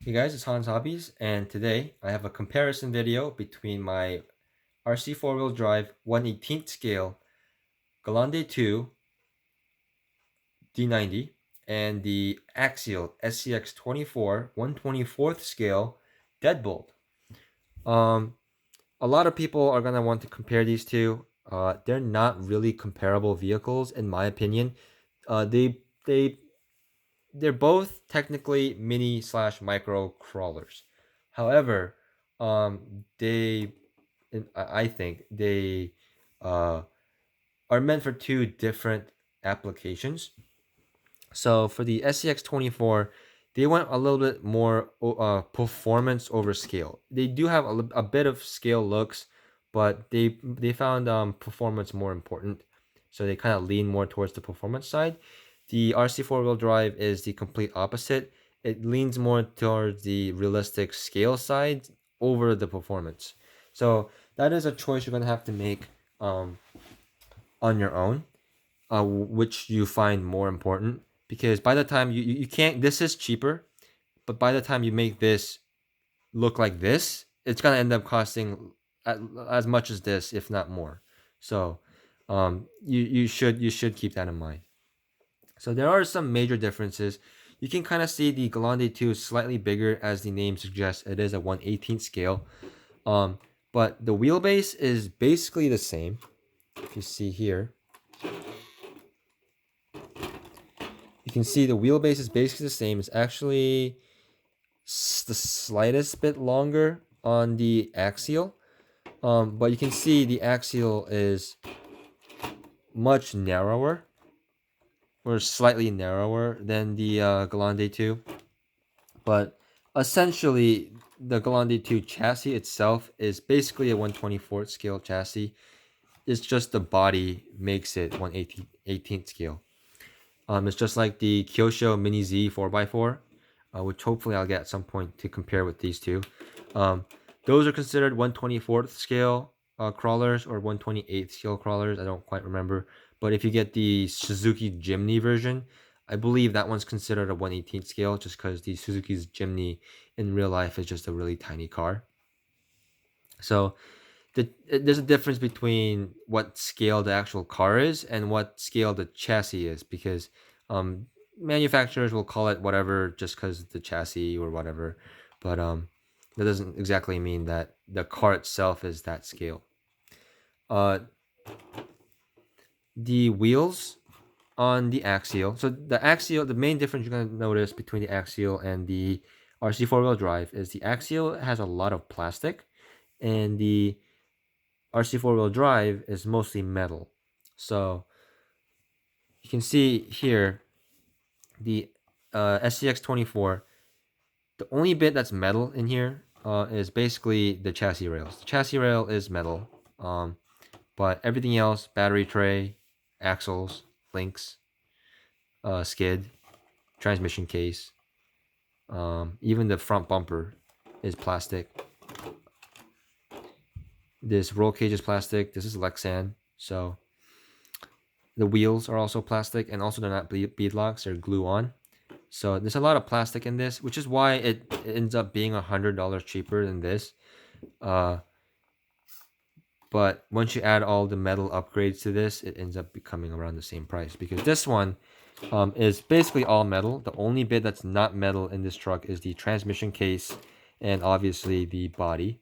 Hey guys, it's Hans Hobbies, and today I have a comparison video between my RC four-wheel drive 1/18th scale Gelande II D90 and the Axial SCX24 1/24th scale Deadbolt. A lot of people are gonna want to compare these two. They're not really comparable vehicles, in my opinion. They they're both technically mini slash micro crawlers. However, they I think they uh, are meant for two different applications. So for the SCX24, they went a little bit more performance over scale. They do have a bit of scale looks, but they found performance more important. So they kind of lean more towards the performance side. The RC4 wheel drive is the complete opposite. It leans more towards the realistic scale side over the performance. So that is a choice you're gonna have to make on your own, which you find more important. Because by the time you can't, this is cheaper, but by the time you make this look like this, it's gonna end up costing as much as this, if not more. So you should keep that in mind. So there are some major differences. You can kind of see the Gelande II is slightly bigger, as the name suggests. It is a 1/18th scale. But the wheelbase is basically the same. If you see here, you can see the wheelbase is basically the same. It's actually the slightest bit longer on the Axial. But you can see the Axial is much narrower, or slightly narrower than the Gelande II. But essentially, the Gelande II chassis itself is basically a 1/24th scale chassis. It's just the body makes it 1/18th scale. It's just like the Kyosho Mini Z 4x4, which hopefully I'll get at some point to compare with these two. Those are considered 1/24th scale crawlers or 1/28th scale crawlers. I don't quite remember. But if you get the Suzuki Jimny version, I believe that one's considered a 1/18th scale, just because the Suzuki's Jimny in real life is just a really tiny car. So there's a difference between what scale the actual car is and what scale the chassis is, because manufacturers will call it whatever just because the chassis or whatever, but that doesn't exactly mean that the car itself is that scale. The wheels on the Axial, so the main difference you're going to notice between the Axial and the RC4 wheel drive is the Axial has a lot of plastic, and the RC4 wheel drive is mostly metal. So you can see here the SCX24, the only bit that's metal in here is basically the chassis rails. The chassis rail is metal, but everything else, battery tray, axles, links, skid, transmission case, even the front bumper is plastic. This roll cage is plastic. This is Lexan. So the wheels are also plastic, and also they're not beadlocks, they're glue on. So there's a lot of plastic in this, which is why it ends up being $100 cheaper than this. But once you add all the metal upgrades to this, it ends up becoming around the same price, because this one is basically all metal. The only bit that's not metal in this truck is the transmission case and obviously the body.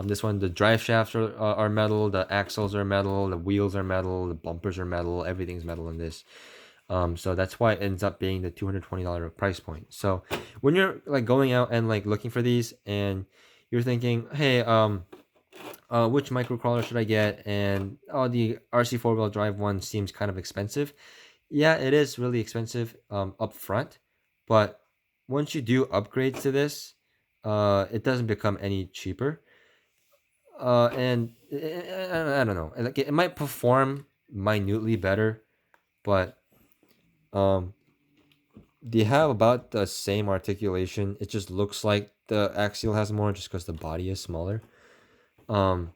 This one, the drive shafts are metal, the axles are metal, the wheels are metal, the bumpers are metal, everything's metal in this. So that's why it ends up being the $220 price point. So when you're like going out and like looking for these, and you're thinking, hey, which microcrawler should I get? And the RC4 wheel drive one seems kind of expensive. Yeah, it is really expensive up front, but once you do upgrades to this, it doesn't become any cheaper. And I don't know, like it might perform minutely better, but they have about the same articulation. It just looks like the Axial has more, just because the body is smaller. Um,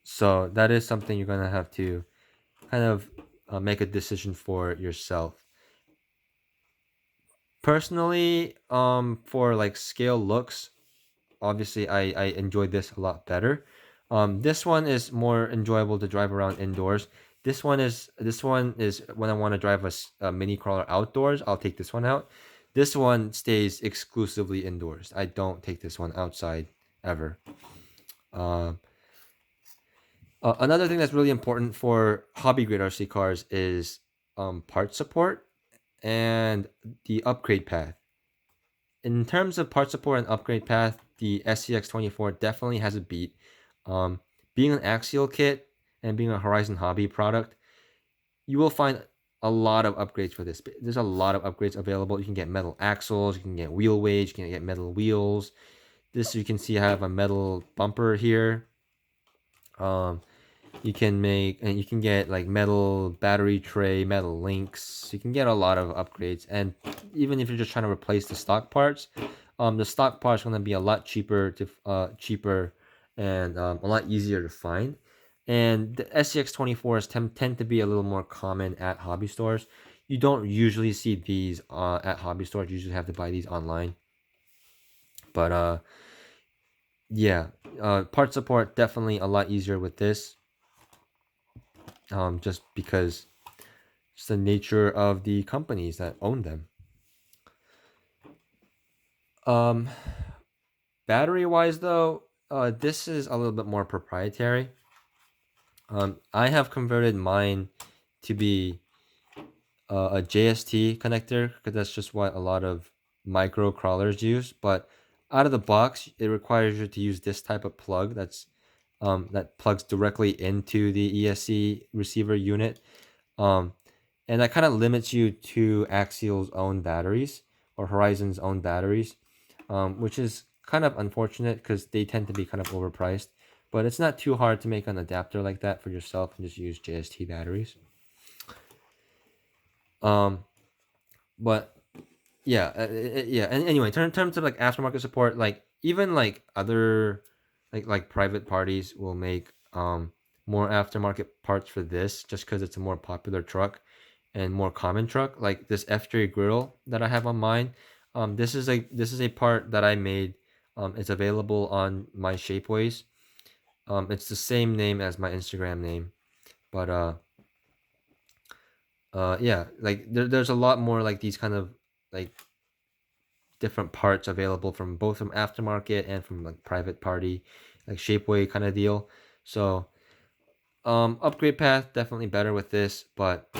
so that is something you're gonna have to kind of make a decision for yourself. Personally, for like scale looks, obviously I enjoy this a lot better. This one is more enjoyable to drive around indoors. This one is when I want to drive a mini crawler outdoors. I'll take this one out. This one stays exclusively indoors. I don't take this one outside ever. Um, Another thing that's really important for hobby grade RC cars is part support and the upgrade path. In terms of part support and upgrade path, the SCX24 definitely has a beat. Um, Being an Axial kit and being a Horizon Hobby product, you will find a lot of upgrades for this. There's a lot of upgrades available. You can get metal axles, you can get wheel weights, you can get metal wheels. This you can see I have a metal bumper here. You can get like metal battery tray, metal links. You can get a lot of upgrades, and even if you're just trying to replace the stock parts are going to be a lot cheaper and a lot easier to find. And the SCX24s tend to be a little more common at hobby stores. You don't usually see these at hobby stores. You usually have to buy these online. But yeah, part support definitely a lot easier with this. Just because it's the nature of the companies that own them. Um, Battery wise, though, this is a little bit more proprietary. I have converted mine to be a JST connector because that's just what a lot of micro crawlers use. But out of the box, it requires you to use this type of plug that plugs directly into the ESC receiver unit. Um, and that kind of limits you to Axial's own batteries or Horizon's own batteries, which is kind of unfortunate because they tend to be kind of overpriced. But it's not too hard to make an adapter like that for yourself and just use JST batteries. But yeah, yeah. And anyway, in terms of like aftermarket support, like even like other like private parties will make more aftermarket parts for this just because it's a more popular truck and more common truck. Like this FJ grill that I have on mine. This is a part that I made. It's available on my Shapeways. It's the same name as my Instagram name, but yeah, like there's a lot more like these kind of like different parts available from both from aftermarket and from like private party, like Shapeway kind of deal. So upgrade path definitely better with this, but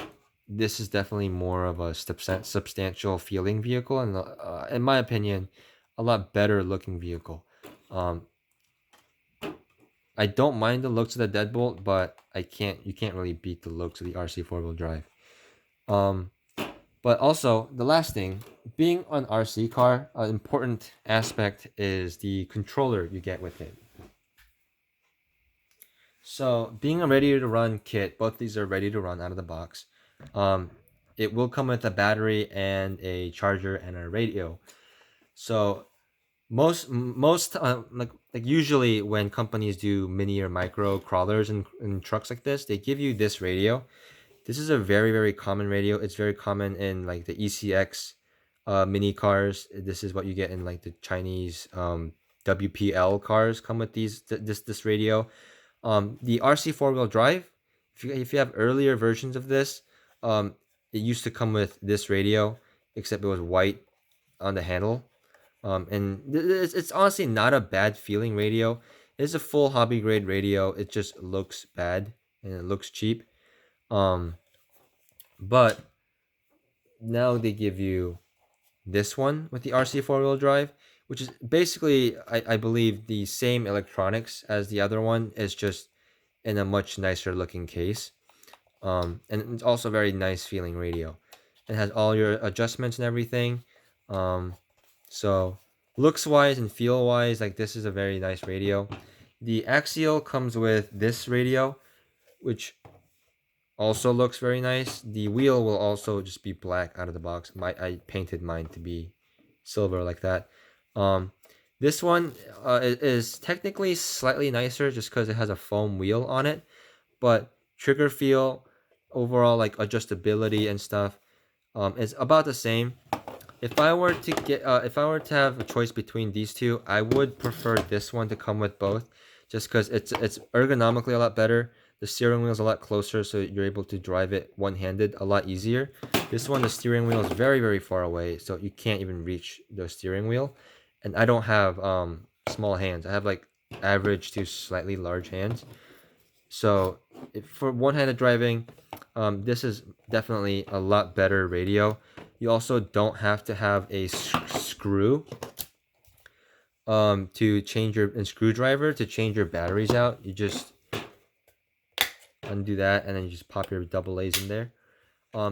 this is definitely more of a substantial feeling vehicle, and in my opinion, a lot better looking vehicle. Um, I don't mind the looks of the deadbolt, but you can't really beat the looks of the RC four-wheel drive. But also the last thing, being an RC car, an important aspect is the controller you get with it. So being a ready to run kit, both these are ready to run out of the box. It will come with a battery and a charger and a radio. So most like usually when companies do mini or micro crawlers and trucks like this, they give you this radio. This is a very very common radio. It's very common in like the ECX mini cars. This is what you get in like the Chinese WPL cars come with this radio. The RC four-wheel drive, if you have earlier versions of this, it used to come with this radio, except it was white on the handle. And it's honestly not a bad feeling radio. It's a full hobby grade radio. It just looks bad and it looks cheap. But now they give you this one with the RC four-wheel drive, which is basically, I believe, the same electronics as the other one. It's just in a much nicer looking case. And it's also a very nice feeling radio. It has all your adjustments and everything. So looks wise and feel wise, like this is a very nice radio. The Axial comes with this radio, which also looks very nice. The wheel will also just be black out of the box. I painted mine to be silver like that. This one is technically slightly nicer just because it has a foam wheel on it, but trigger feel, overall like adjustability and stuff, is about the same. if I were to have a choice between these two, I would prefer this one to come with both, just because it's ergonomically a lot better. The steering wheel is a lot closer, so you're able to drive it one-handed a lot easier. This one, the steering wheel is very, very far away, so you can't even reach the steering wheel. And I don't have small hands. I have like average to slightly large hands. So for one-handed driving, this is definitely a lot better radio. You also don't have to have a screw to change your screwdriver to change your batteries out. You just undo that and then you just pop your double A's in there.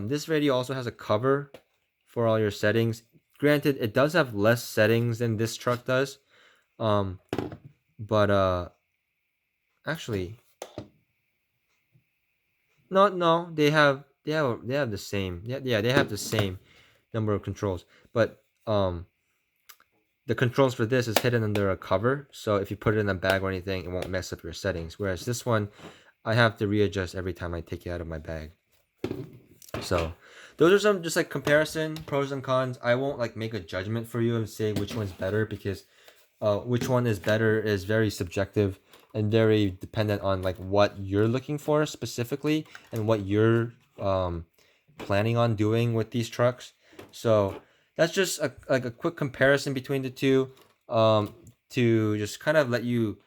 This radio also has a cover for all your settings. Granted, it does have less settings than this truck does. But actually, no, they have the same. Yeah, they have the same number of controls. But the controls for this is hidden under a cover, so if you put it in a bag or anything, it won't mess up your settings. Whereas this one, I have to readjust every time I take it out of my bag. So those are some just like comparison pros and cons. I won't like make a judgment for you and say which one's better, because which one is better is very subjective and very dependent on like what you're looking for specifically and what you're planning on doing with these trucks. So that's just like a quick comparison between the two, to just kind of let you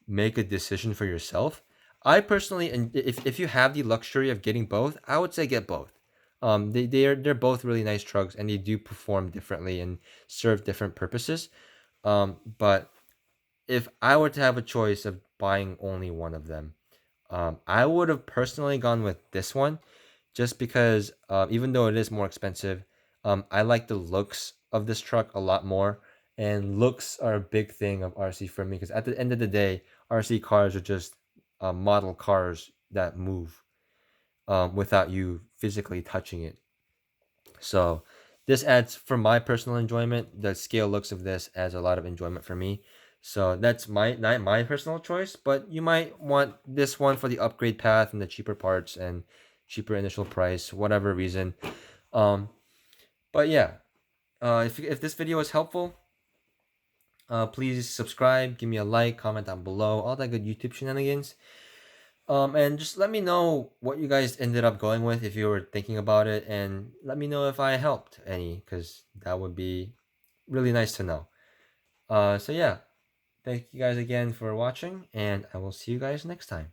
make a decision for yourself. I personally, and if you have the luxury of getting both, I would say get both. They're both really nice trucks and they do perform differently and serve different purposes. But if I were to have a choice of buying only one of them, I would have personally gone with this one, just because even though it is more expensive, I like the looks of this truck a lot more. And looks are a big thing of RC for me, because at the end of the day, RC cars are just model cars that move without you physically touching it. So this adds, for my personal enjoyment, the scale looks of this adds a lot of enjoyment for me. So that's not my personal choice, but you might want this one for the upgrade path and the cheaper parts and cheaper initial price, whatever reason. Um, but yeah, if this video was helpful, please subscribe, give me a like, comment down below, all that good YouTube shenanigans. And just let me know what you guys ended up going with if you were thinking about it, and let me know if I helped any, because that would be really nice to know. So yeah, thank you guys again for watching, and I will see you guys next time.